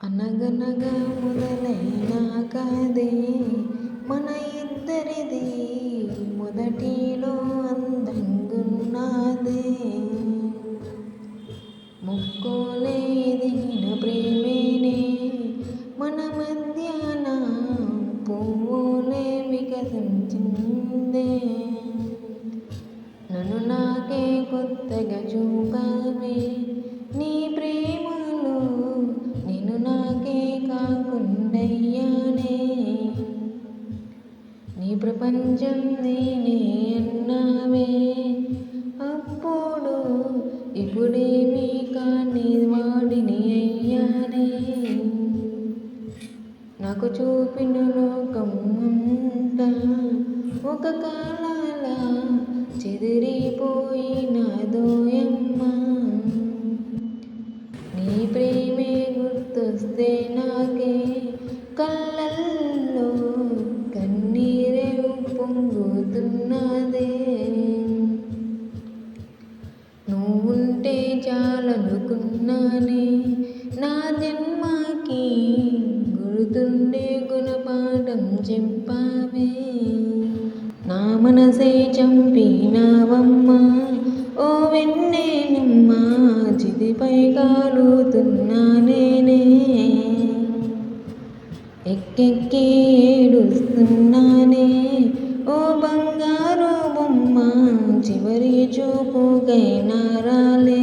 అనగనగా మొదలైన కథే మన ఇద్దరిది, మొదటిలో అందంగున్నదే. ముక్కోలే ఎదిగిన ప్రేమేనే మన మధ్యాన పువ్వులే వికసించిందే. నన్ను నాకే కొత్తగా చూపావే నీ ప్రేమలో, నేను నాకే కాకుండయ్యానే. నీ ప్రపంచం నేనే అన్నావే, అప్పుడు ఇప్పుడేమీ కాని వాడిని అయ్యానే. నాకు చూపిన లోకం అంతా ఒక కాలాల చెదిరిపోయినదోయమ్మా. నీ ప్రేమే గుర్తొస్తే నాకే కళ్ళల్లో కన్నీరే పొంగుతున్నదే. నువ్వుంటే చాలనుకున్నానే నా జన్మకి, గుర్తుండే గుణపాఠం చెప్పావే. నా మనసే చంపినావమ్మా ఓ వెన్నెలమ్మా, చితిపై కాలుతున్నా నేనే. ఎక్కెక్కి ఏడుస్తున్నానే ఓ బంగారు బొమ్మ, చివరి చూపుకైనా రాలే.